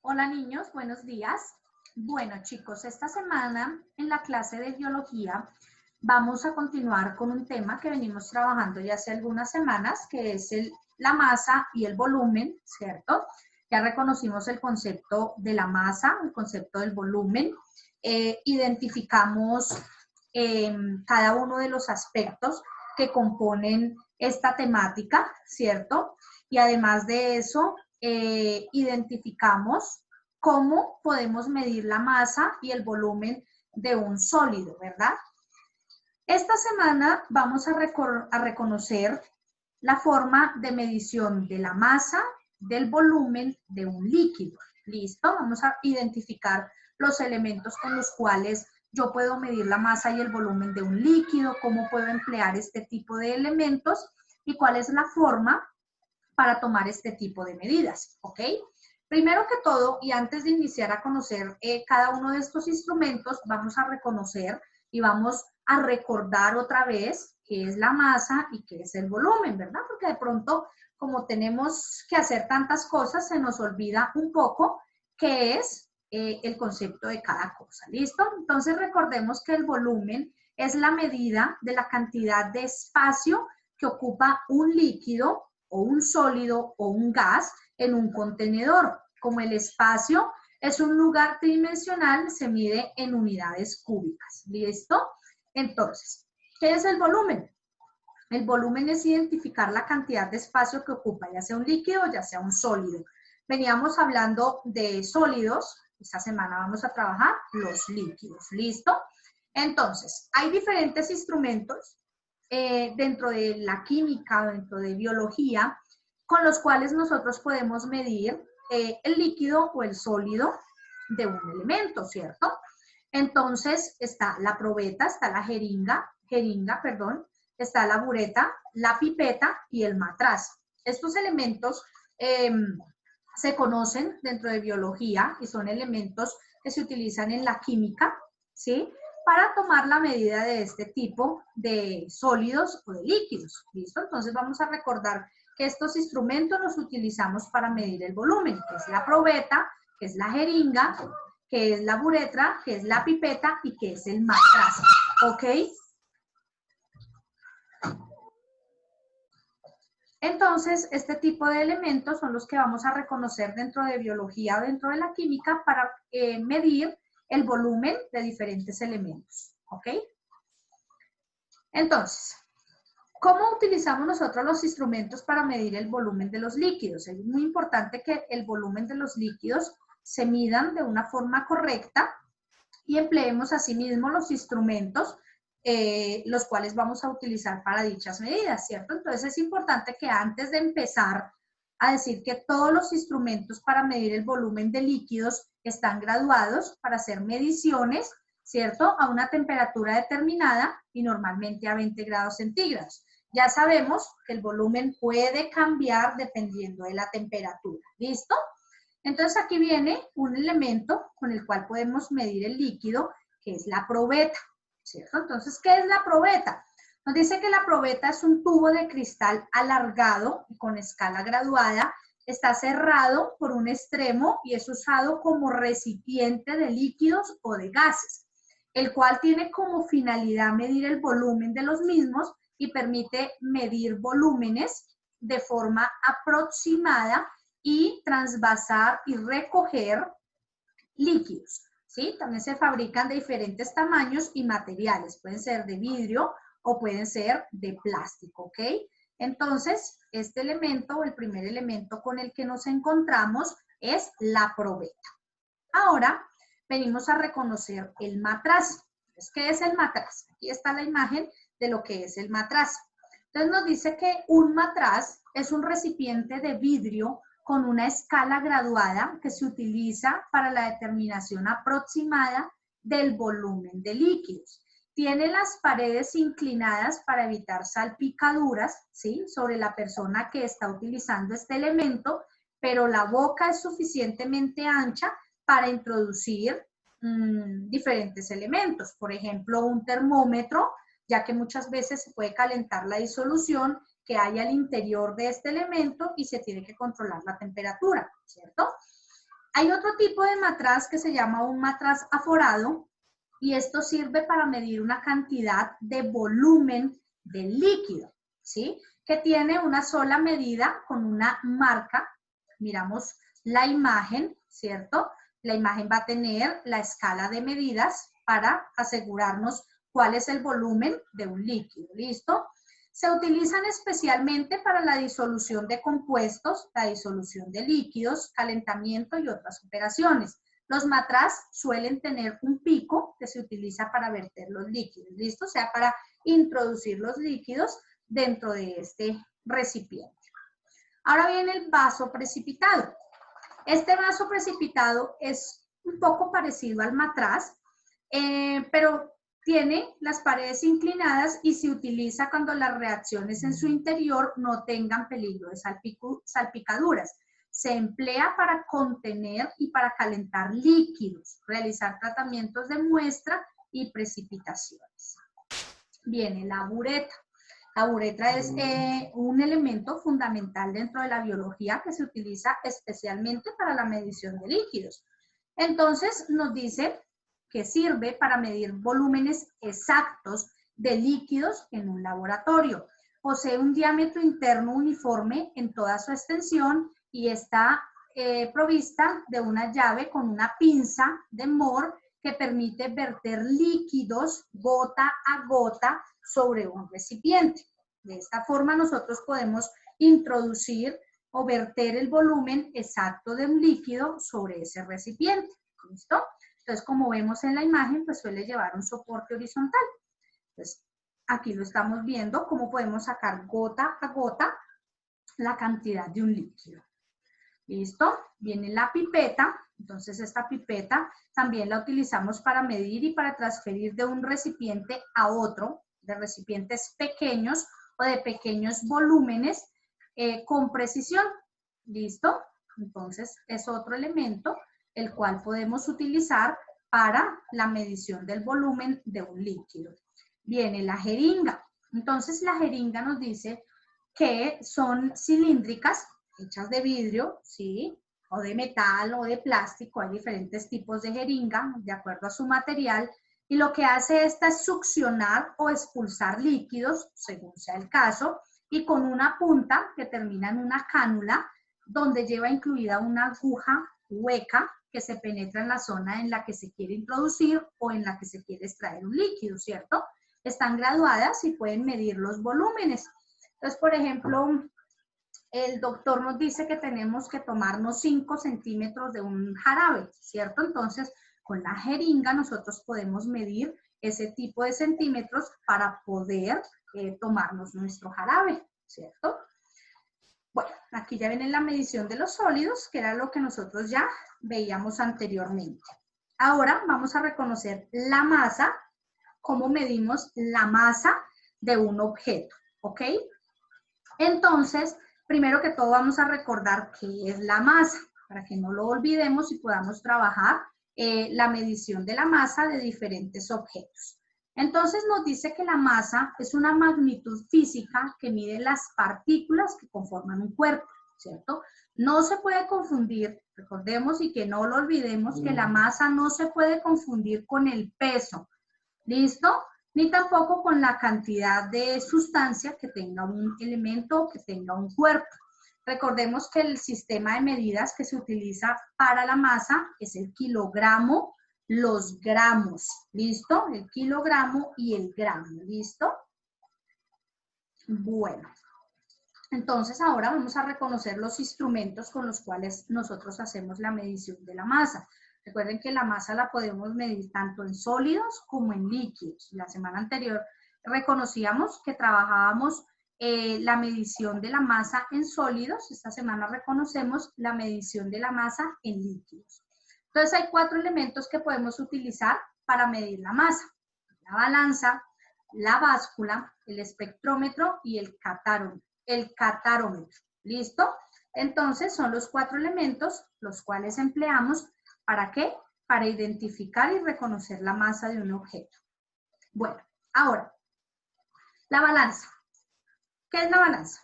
Hola niños, buenos días. Bueno chicos, esta semana en la clase de biología vamos a continuar con un tema que venimos trabajando ya hace algunas semanas, que es la masa y el volumen, ¿cierto? Ya reconocimos el concepto de la masa, el concepto del volumen, identificamos cada uno de los aspectos que componen esta temática, ¿cierto? Y además de eso, identificamos cómo podemos medir la masa y el volumen de un sólido, ¿verdad? Esta semana vamos a reconocer la forma de medición de la masa, del volumen de un líquido. ¿Listo? Vamos a identificar los elementos con los cuales yo puedo medir la masa y el volumen de un líquido, cómo puedo emplear este tipo de elementos y cuál es la forma para tomar este tipo de medidas, ¿ok? Primero que todo, y antes de iniciar a conocer cada uno de estos instrumentos, vamos a reconocer y vamos a recordar otra vez qué es la masa y qué es el volumen, ¿verdad? Porque de pronto, como tenemos que hacer tantas cosas, se nos olvida un poco qué es el concepto de cada cosa, ¿listo? Entonces recordemos que el volumen es la medida de la cantidad de espacio que ocupa un líquido o un sólido o un gas en un contenedor. Como el espacio es un lugar tridimensional, se mide en unidades cúbicas. ¿Listo? Entonces, ¿qué es el volumen? El volumen es identificar la cantidad de espacio que ocupa, ya sea un líquido o ya sea un sólido. Veníamos hablando de sólidos, esta semana vamos a trabajar los líquidos. ¿Listo? Entonces, hay diferentes instrumentos dentro de la química, dentro de biología, con los cuales nosotros podemos medir el líquido o el sólido de un elemento, ¿cierto? Entonces está la probeta, está la jeringa, está la bureta, la pipeta y el matraz. Estos elementos se conocen dentro de biología y son elementos que se utilizan en la química, ¿sí? Para tomar la medida de este tipo de sólidos o de líquidos, ¿listo? Entonces vamos a recordar que estos instrumentos los utilizamos para medir el volumen, que es la probeta, que es la jeringa, que es la buretra, que es la pipeta y que es el matraz, ¿ok? Entonces, este tipo de elementos son los que vamos a reconocer dentro de biología o dentro de la química para medir el volumen de diferentes elementos, ¿ok? Entonces, ¿cómo utilizamos nosotros los instrumentos para medir el volumen de los líquidos? Es muy importante que el volumen de los líquidos se midan de una forma correcta y empleemos asimismo los instrumentos los cuales vamos a utilizar para dichas medidas, ¿cierto? Entonces es importante que antes de empezar a decir que todos los instrumentos para medir el volumen de líquidos están graduados para hacer mediciones, ¿cierto? A una temperatura determinada y normalmente a 20 grados centígrados. Ya sabemos que el volumen puede cambiar dependiendo de la temperatura, ¿listo? Entonces aquí viene un elemento con el cual podemos medir el líquido, que es la probeta, ¿cierto? Entonces, ¿qué es la probeta? Nos dice que la probeta es un tubo de cristal alargado y con escala graduada, está cerrado por un extremo y es usado como recipiente de líquidos o de gases, el cual tiene como finalidad medir el volumen de los mismos y permite medir volúmenes de forma aproximada y transvasar y recoger líquidos, ¿sí? También se fabrican de diferentes tamaños y materiales, pueden ser de vidrio o pueden ser de plástico, ¿ok? Entonces, este elemento, el primer elemento con el que nos encontramos es la probeta. Ahora, venimos a reconocer el matraz. Entonces, ¿qué es el matraz? Aquí está la imagen de lo que es el matraz. Entonces, nos dice que un matraz es un recipiente de vidrio con una escala graduada que se utiliza para la determinación aproximada del volumen de líquidos. Tiene las paredes inclinadas para evitar salpicaduras, ¿sí? Sobre la persona que está utilizando este elemento, pero la boca es suficientemente ancha para introducir diferentes elementos. Por ejemplo, un termómetro, ya que muchas veces se puede calentar la disolución que hay al interior de este elemento y se tiene que controlar la temperatura, ¿cierto? Hay otro tipo de matraz que se llama un matraz aforado y esto sirve para medir una cantidad de volumen del líquido, ¿sí? Que tiene una sola medida con una marca. Miramos la imagen, ¿cierto? La imagen va a tener la escala de medidas para asegurarnos cuál es el volumen de un líquido, ¿listo? Se utilizan especialmente para la disolución de compuestos, la disolución de líquidos, calentamiento y otras operaciones. Los matraz suelen tener un pico que se utiliza para verter los líquidos, ¿listo? O sea, para introducir los líquidos dentro de este recipiente. Ahora viene el vaso precipitado. Este vaso precipitado es un poco parecido al matraz, pero tiene las paredes inclinadas y se utiliza cuando las reacciones en su interior no tengan peligro de salpicaduras. Se emplea para contener y para calentar líquidos, realizar tratamientos de muestra y precipitaciones. Viene la bureta. La bureta es un elemento fundamental dentro de la biología que se utiliza especialmente para la medición de líquidos. Entonces nos dice que sirve para medir volúmenes exactos de líquidos en un laboratorio. Posee un diámetro interno uniforme en toda su extensión y está provista de una llave con una pinza de Moore que permite verter líquidos gota a gota sobre un recipiente. De esta forma nosotros podemos introducir o verter el volumen exacto de un líquido sobre ese recipiente. ¿Listo? Entonces, como vemos en la imagen, pues suele llevar un soporte horizontal. Entonces, aquí lo estamos viendo, cómo podemos sacar gota a gota la cantidad de un líquido. ¿Listo? Viene la pipeta. Entonces, esta pipeta también la utilizamos para medir y para transferir de un recipiente a otro, de recipientes pequeños o de pequeños volúmenes con precisión. ¿Listo? Entonces, es otro elemento el cual podemos utilizar para la medición del volumen de un líquido. Viene la jeringa. Entonces, la jeringa nos dice que son cilíndricas, hechas de vidrio, ¿sí? O de metal o de plástico. Hay diferentes tipos de jeringa, de acuerdo a su material. Y lo que hace esta es succionar o expulsar líquidos, según sea el caso, y con una punta que termina en una cánula, donde lleva incluida una aguja hueca que se penetra en la zona en la que se quiere introducir o en la que se quiere extraer un líquido, ¿cierto? Están graduadas y pueden medir los volúmenes. Entonces, por ejemplo, el doctor nos dice que tenemos que tomarnos 5 centímetros de un jarabe, ¿cierto? Entonces, con la jeringa nosotros podemos medir ese tipo de centímetros para poder tomarnos nuestro jarabe, ¿cierto? Bueno, aquí ya viene la medición de los sólidos, que era lo que nosotros ya veíamos anteriormente. Ahora vamos a reconocer la masa, cómo medimos la masa de un objeto, ¿ok? Entonces, primero que todo vamos a recordar qué es la masa, para que no lo olvidemos y podamos trabajar la medición de la masa de diferentes objetos. Entonces nos dice que la masa es una magnitud física que mide las partículas que conforman un cuerpo, ¿cierto? No se puede confundir, recordemos y que no lo olvidemos, que la masa no se puede confundir con el peso, ¿listo? Ni tampoco con la cantidad de sustancia que tenga un elemento o que tenga un cuerpo. Recordemos que el sistema de medidas que se utiliza para la masa es el kilogramo, los gramos, ¿listo? El kilogramo y el gramo, ¿listo? Bueno, entonces ahora vamos a reconocer los instrumentos con los cuales nosotros hacemos la medición de la masa. Recuerden que la masa la podemos medir tanto en sólidos como en líquidos. La semana anterior reconocíamos que trabajábamos la medición de la masa en sólidos. Esta semana reconocemos la medición de la masa en líquidos. Entonces hay 4 elementos que podemos utilizar para medir la masa: la balanza, la báscula, el espectrómetro y el catarómetro. ¿Listo? Entonces son los 4 elementos los cuales empleamos. ¿Para qué? Para identificar y reconocer la masa de un objeto. Bueno, ahora, la balanza. ¿Qué es la balanza?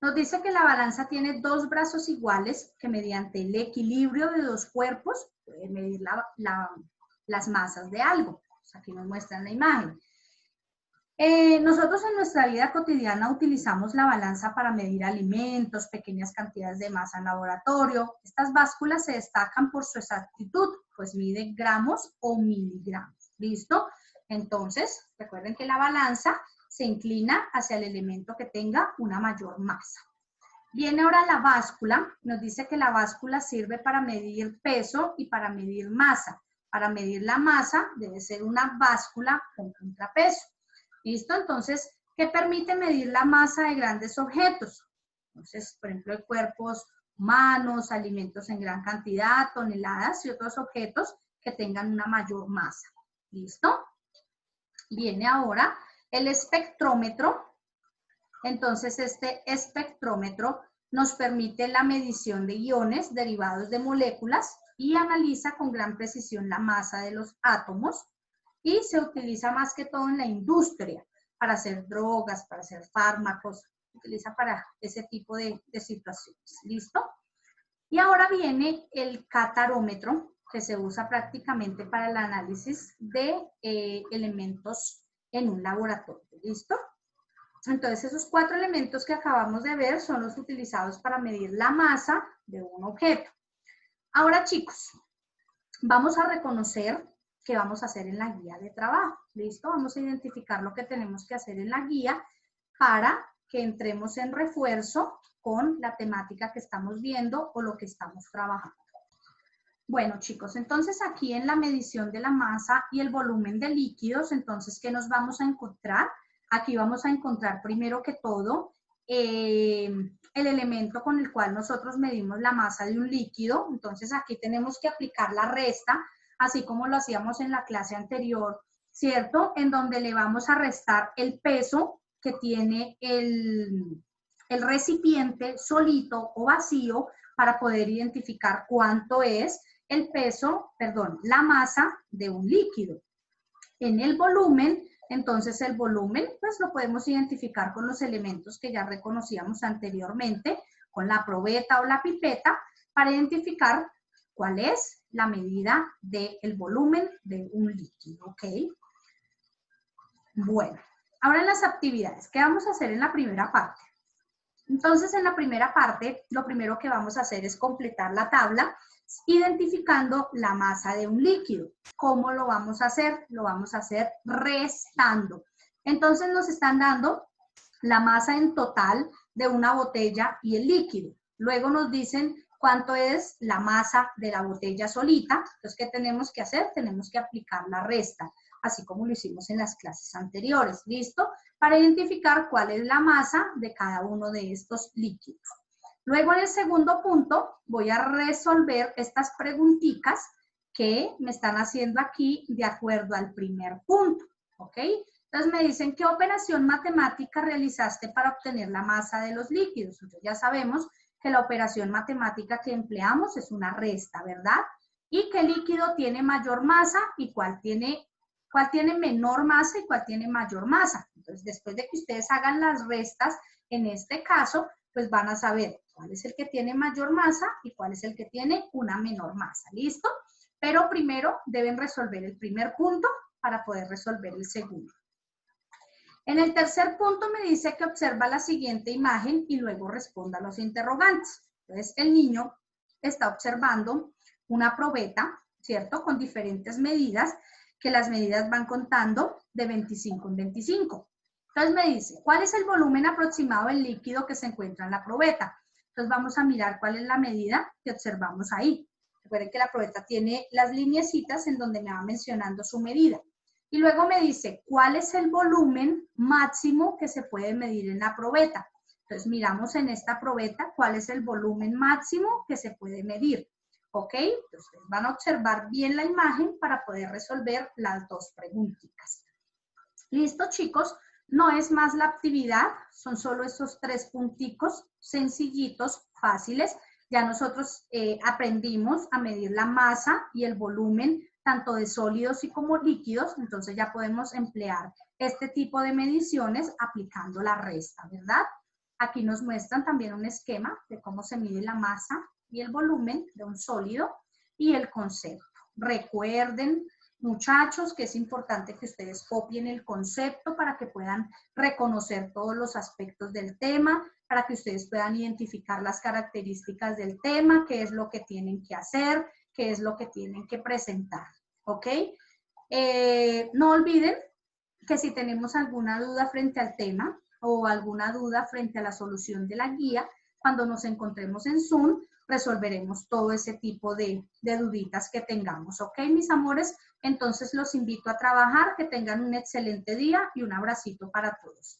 Nos dice que la balanza tiene dos brazos iguales que mediante el equilibrio de dos cuerpos puede medir las masas de algo. Pues aquí nos muestran la imagen. Nosotros en nuestra vida cotidiana utilizamos la balanza para medir alimentos, pequeñas cantidades de masa en laboratorio. Estas básculas se destacan por su exactitud, pues miden gramos o miligramos. ¿Listo? Entonces, recuerden que la balanza se inclina hacia el elemento que tenga una mayor masa. Viene ahora la báscula. Nos dice que la báscula sirve para medir peso y para medir masa. Para medir la masa debe ser una báscula con contrapeso. ¿Listo? Entonces, ¿qué permite medir la masa de grandes objetos? Entonces, por ejemplo, de cuerpos humanos, alimentos en gran cantidad, toneladas y otros objetos que tengan una mayor masa. ¿Listo? Viene ahora el espectrómetro. Entonces, este espectrómetro nos permite la medición de iones derivados de moléculas y analiza con gran precisión la masa de los átomos. Y se utiliza más que todo en la industria, para hacer drogas, para hacer fármacos, se utiliza para ese tipo de situaciones. ¿Listo? Y ahora viene el catarómetro, que se usa prácticamente para el análisis de elementos en un laboratorio. ¿Listo? Entonces, esos 4 elementos que acabamos de ver son los utilizados para medir la masa de un objeto. Ahora, chicos, vamos a reconocer qué vamos a hacer en la guía de trabajo. ¿Listo? Vamos a identificar lo que tenemos que hacer en la guía para que entremos en refuerzo con la temática que estamos viendo o lo que estamos trabajando. Bueno, chicos, entonces aquí en la medición de la masa y el volumen de líquidos, entonces, ¿qué nos vamos a encontrar? Aquí vamos a encontrar primero que todo el elemento con el cual nosotros medimos la masa de un líquido. Entonces, aquí tenemos que aplicar la resta, así como lo hacíamos en la clase anterior, ¿cierto? En donde le vamos a restar el peso que tiene el recipiente solito o vacío para poder identificar cuánto es el peso, perdón, la masa de un líquido. En el volumen, entonces el volumen, pues lo podemos identificar con los elementos que ya reconocíamos anteriormente, con la probeta o la pipeta, para identificar cuál es la medida del volumen de un líquido, ¿ok? Bueno, ahora en las actividades, ¿qué vamos a hacer en la primera parte? Entonces, en la primera parte, lo primero que vamos a hacer es completar la tabla identificando la masa de un líquido. ¿Cómo lo vamos a hacer? Lo vamos a hacer restando. Entonces, nos están dando la masa en total de una botella y el líquido. Luego nos dicen cuánto es la masa de la botella solita. Entonces, ¿qué tenemos que hacer? Tenemos que aplicar la resta, así como lo hicimos en las clases anteriores. ¿Listo? Para identificar cuál es la masa de cada uno de estos líquidos. Luego, en el segundo punto, voy a resolver estas preguntitas que me están haciendo aquí de acuerdo al primer punto. ¿Ok? Entonces, me dicen, ¿qué operación matemática realizaste para obtener la masa de los líquidos? Entonces, ya sabemos que la operación matemática que empleamos es una resta, ¿verdad? Y qué líquido tiene mayor masa y cuál tiene menor masa y cuál tiene mayor masa. Entonces, después de que ustedes hagan las restas, en este caso, pues van a saber cuál es el que tiene mayor masa y cuál es el que tiene una menor masa. ¿Listo? Pero primero deben resolver el primer punto para poder resolver el segundo. En el tercer punto me dice que observa la siguiente imagen y luego responda a los interrogantes. Entonces, el niño está observando una probeta, ¿cierto? Con diferentes medidas, que las medidas van contando de 25 en 25. Entonces me dice, ¿cuál es el volumen aproximado del líquido que se encuentra en la probeta? Entonces vamos a mirar cuál es la medida que observamos ahí. Recuerden que la probeta tiene las lineecitas en donde me va mencionando su medida. Y luego me dice, ¿cuál es el volumen máximo que se puede medir en la probeta? Entonces miramos en esta probeta cuál es el volumen máximo que se puede medir. ¿Ok? Entonces van a observar bien la imagen para poder resolver las dos preguntitas. ¿Listo, chicos? No es más la actividad, son solo estos 3 punticos sencillitos, fáciles. Ya nosotros aprendimos a medir la masa y el volumen tanto de sólidos y como líquidos, entonces ya podemos emplear este tipo de mediciones aplicando la resta, ¿verdad? Aquí nos muestran también un esquema de cómo se mide la masa y el volumen de un sólido y el concepto. Recuerden, muchachos, que es importante que ustedes copien el concepto para que puedan reconocer todos los aspectos del tema, para que ustedes puedan identificar las características del tema, qué es lo que tienen que hacer, qué es lo que tienen que presentar, ¿ok? No olviden que si tenemos alguna duda frente al tema o alguna duda frente a la solución de la guía, cuando nos encontremos en Zoom, resolveremos todo ese tipo de duditas que tengamos, ¿ok, mis amores? Entonces los invito a trabajar, que tengan un excelente día y un abracito para todos.